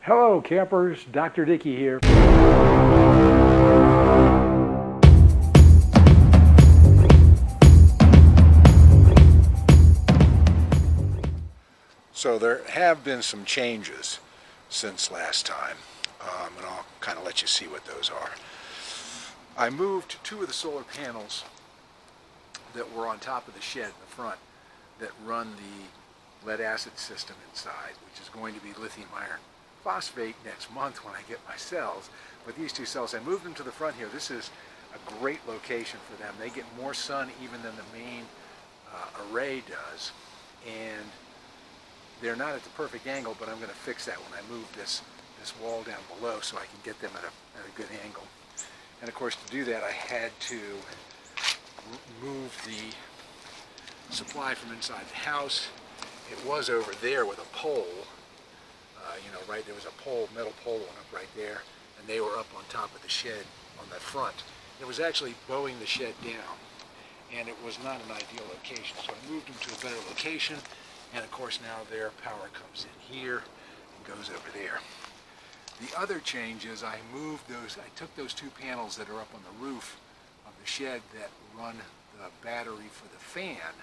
Hello campers, Dr. Dickey here. So there have been some changes since last time, and I'll kind of let you see what those are. I moved two of the solar panels that were on top of the shed in the front that run the lead acid system inside, which is going to be lithium iron phosphate next month when I get my cells. But these two cells, I moved them to the front here. This is a great location for them. They get more sun even than the main array does, and they're not at the perfect angle, but I'm going to fix that when I move this wall down below so I can get them at a good angle. And of course, to do that, I had to move the supply from inside the house. It was over there with a pole, right there was a pole, metal pole one up right there, and they were up on top of the shed on the front. It was actually bowing the shed down, and it was not an ideal location. So I moved them to a better location, and of course now their power comes in here and goes over there. The other change is I took those two panels that are up on the roof of the shed that run the battery for the fan,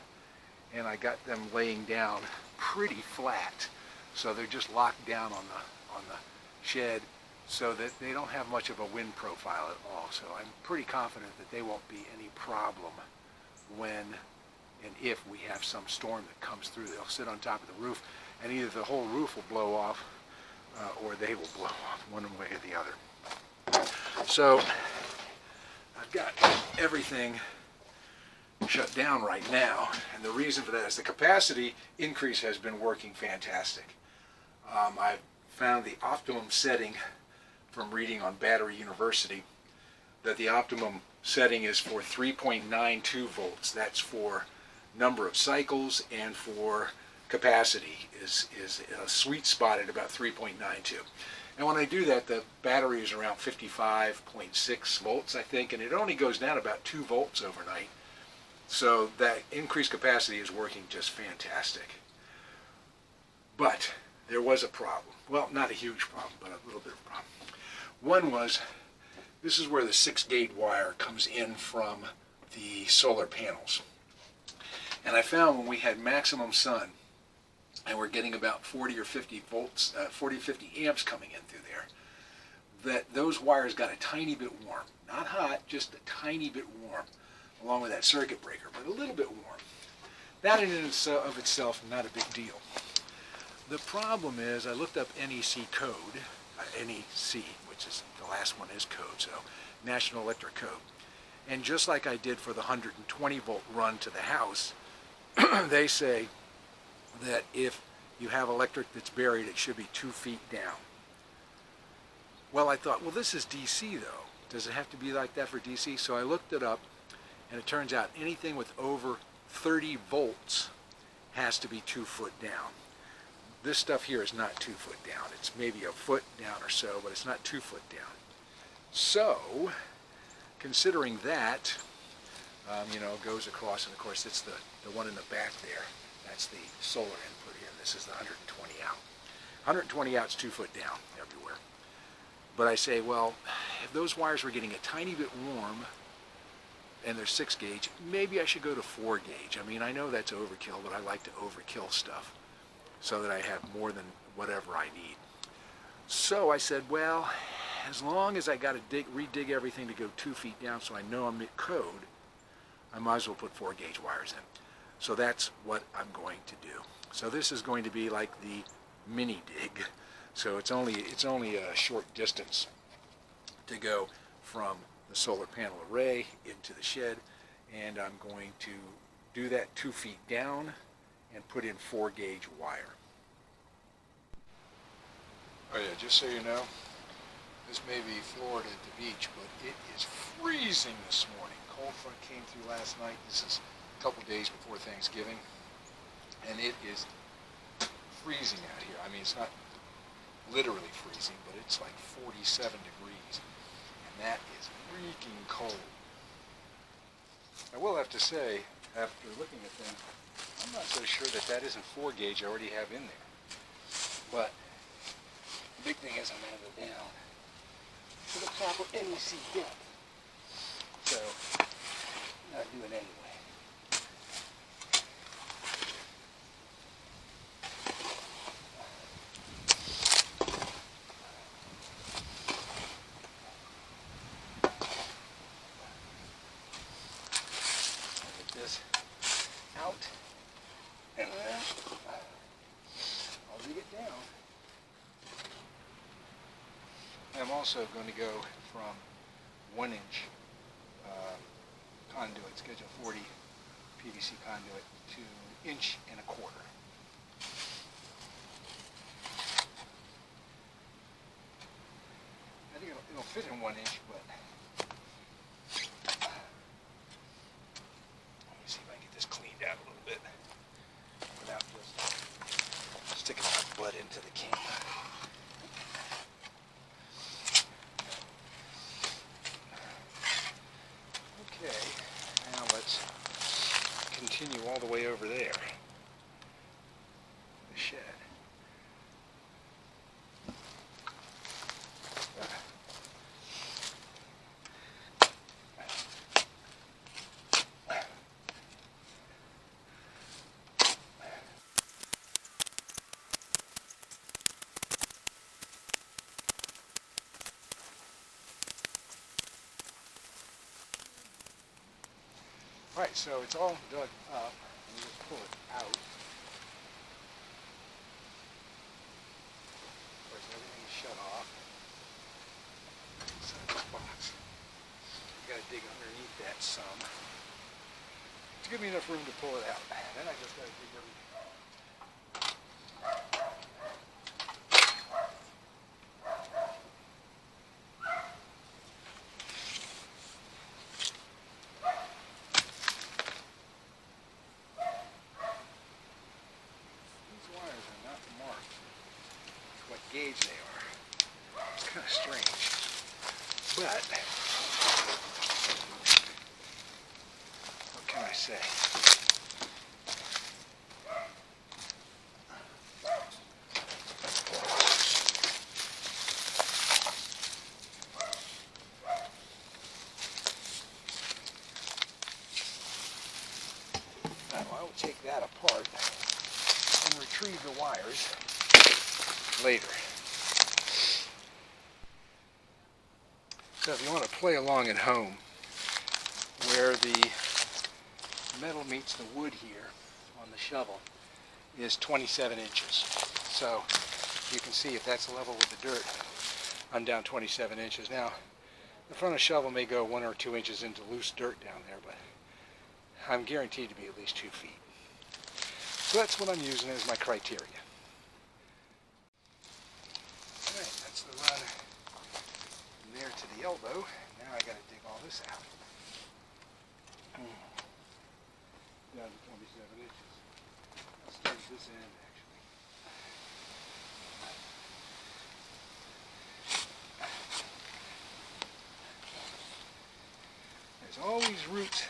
and I got them laying down pretty flat. So they're just locked down on the shed so that they don't have much of a wind profile at all. So I'm pretty confident that they won't be any problem when and if we have some storm that comes through. They'll sit on top of the roof, and either the whole roof will blow off or they will blow off, one way or the other. So I've got everything shut down right now, and the reason for that is the capacity increase has been working fantastic. I've found the optimum setting from reading on Battery University that the optimum setting is for 3.92 volts. That's for number of cycles, and for capacity is a sweet spot at about 3.92. And when I do that, the battery is around 55.6 volts, I think, and it only goes down about 2 volts overnight. So that increased capacity is working just fantastic. But there was a problem. Well, not a huge problem, but a little bit of a problem. One was, this is where the 6-gauge wire comes in from the solar panels. And I found when we had maximum sun, and we're getting about 40 or 50 volts, 40 or 50 amps coming in through there, that those wires got a tiny bit warm. Not hot, just a tiny bit warm, along with that circuit breaker, but a little bit warm. That in and of itself, not a big deal. The problem is, I looked up NEC code, NEC, which is, the last one is code, so National Electric Code. And just like I did for the 120 volt run to the house, they say that if you have electric that's buried, it should be 2 feet down. Well, I thought, well, this is DC though. Does it have to be like that for DC? So I looked it up, and it turns out anything with over 30 volts has to be 2 foot down. This stuff here is not 2 foot down. It's maybe a foot down or so, but it's not 2 foot down. So, considering that, goes across, and of course it's the one in the back there. That's the solar input here. This is the 120 out. 120 out's 2 foot down everywhere. But I say, well, if those wires were getting a tiny bit warm, and they're 6-gauge, maybe I should go to 4-gauge. I mean, I know that's overkill, but I like to overkill stuff so that I have more than whatever I need. So I said, well, as long as I got to redig everything to go 2 feet down so I know I'm at code, I might as well put 4-gauge wires in. So that's what I'm going to do. So this is going to be like the mini dig. So it's only a short distance to go from the solar panel array into the shed, and I'm going to do that 2 feet down and put in 4-gauge wire. Oh yeah, just so you know, this may be Florida at the beach, but it is freezing this morning. Cold front came through last night. This is a couple days before Thanksgiving, and it is freezing out here. I mean, it's not literally freezing, but it's like 47 degrees, and that is freaking cold. I will have to say, after looking at them, I'm not so sure that isn't 4-gauge I already have in there. But big thing is I'm going to go down to the proper NEC depth. So, I'm going to do it anyway. Get this out, and then I'll dig it down. I'm also going to go from 1-inch conduit, schedule 40 PVC conduit, to 1.25 inches. I think it'll fit in 1 inch, but let me see if I can get this cleaned out a little bit without just sticking my butt into the camera. Okay, now let's continue all the way over there. The shed. Alright, so it's all dug up. Let me just pull it out. Of course, everything is shut off. Inside this box. You gotta dig underneath that some to give me enough room to pull it out. Then I just gotta dig everything out. What gauge they are. It's kind of strange, but what can I say? Now I will take that apart and retrieve the wires later. So if you want to play along at home, where the metal meets the wood here on the shovel is 27 inches. So you can see if that's level with the dirt, I'm down 27 inches. Now, the front of the shovel may go 1 or 2 inches into loose dirt down there, but I'm guaranteed to be at least 2 feet. So that's what I'm using as my criteria. That's the run from there to the elbow. Now I got to dig all this out. Down to 27 inches. I'll start at this end actually. There's always roots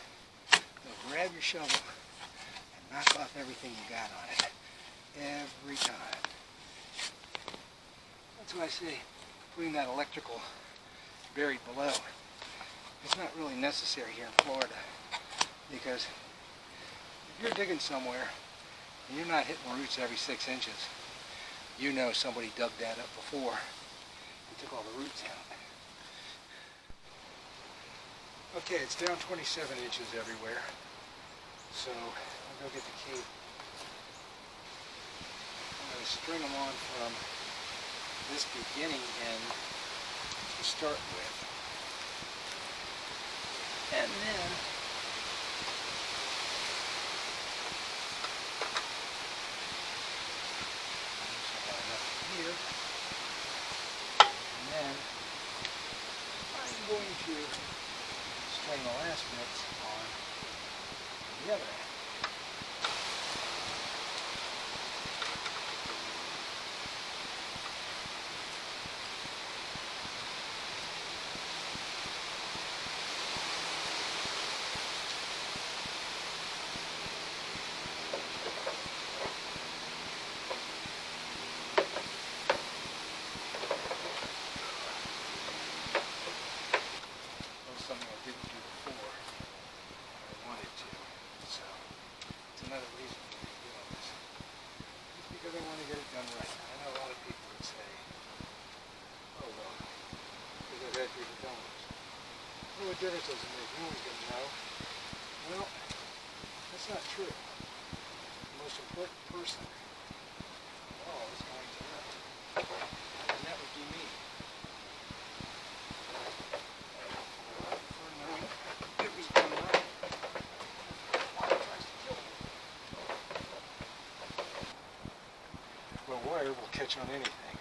that'll grab your shovel and knock off everything you got on it. Every time. That's why I say putting that electrical buried below. It's not really necessary here in Florida, because if you're digging somewhere and you're not hitting roots every 6 inches, you know somebody dug that up before and took all the roots out. Okay, it's down 27 inches everywhere, so I'll go get the key. I'm going to string them on from this beginning end to start with, and then here, and then I'm going to string the last bits on the other end. difference does it make? No one's going to know. Well, that's not true. The most important person of all is going to know. And that would be me. For knowing it was done right. Water tries to kill me. Well, wire will catch on anything.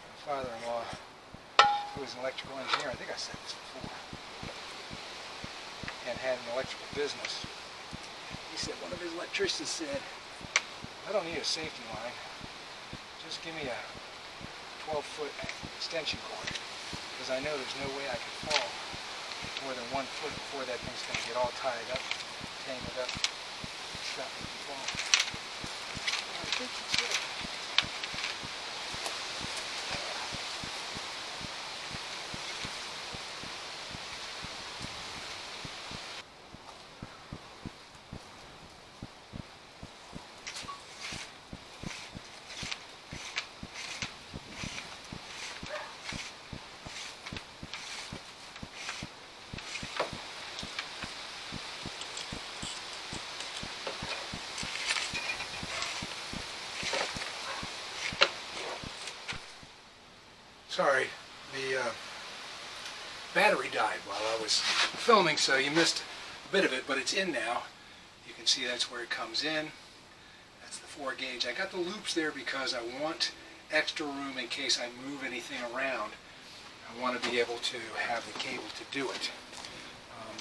My father-in-law, who was an electrical engineer, I think I said this before, and had an electrical business. He said, one of his electricians said, I don't need a safety line. Just give me a 12-foot extension cord, because I know there's no way I can fall more than 1 foot before that thing's going to get all tied up, tangled up, stop me from falling. I think that's it. Sorry, the battery died while I was filming, so you missed a bit of it, but it's in now. You can see that's where it comes in. That's the 4 gauge. I got the loops there because I want extra room in case I move anything around. I want to be able to have the cable to do it.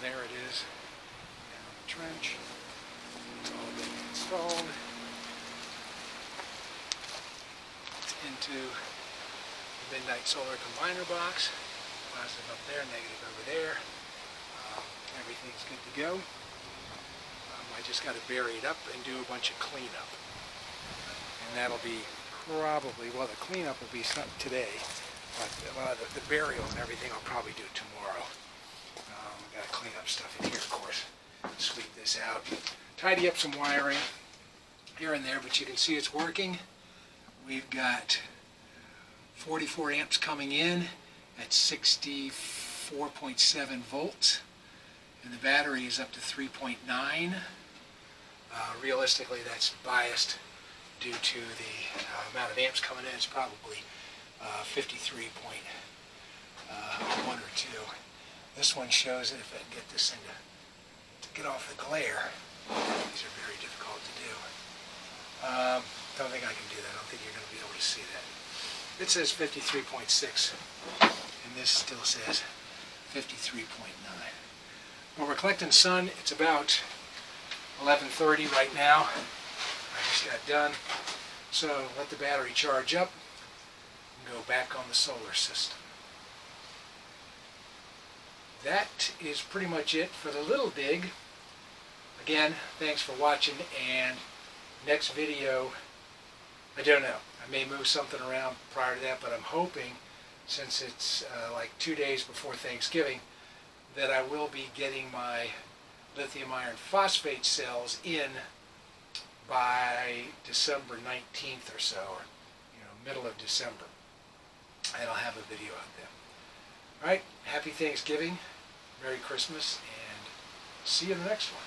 There it is, down the trench. It's all been installed. It's into Midnight Solar Combiner box. Positive up there, negative over there. Everything's good to go. I just got to bury it up and do a bunch of cleanup. And that'll be probably, well, the cleanup will be something today, but the burial and everything I'll probably do tomorrow. Got to clean up stuff in here, of course. Sweep this out. Tidy up some wiring here and there, but you can see it's working. We've got 44 amps coming in at 64.7 volts, and the battery is up to 3.9. Realistically, that's biased due to the amount of amps coming in. It's probably 53.1 or 2. This one shows it, if I can get this thing to get off the glare. These are very difficult to do. Don't think I can do that. I don't think you're going to be able to see that. It says 53.6, and this still says 53.9. Well, we're collecting sun. It's about 11:30 right now. I just got done. So let the battery charge up and go back on the solar system. That is pretty much it for the little dig. Again, thanks for watching, and next video, I don't know. I may move something around prior to that, but I'm hoping, since it's like 2 days before Thanksgiving, that I will be getting my lithium iron phosphate cells in by December 19th or so, or middle of December, and I'll have a video out then. All right, happy Thanksgiving, Merry Christmas, and see you in the next one.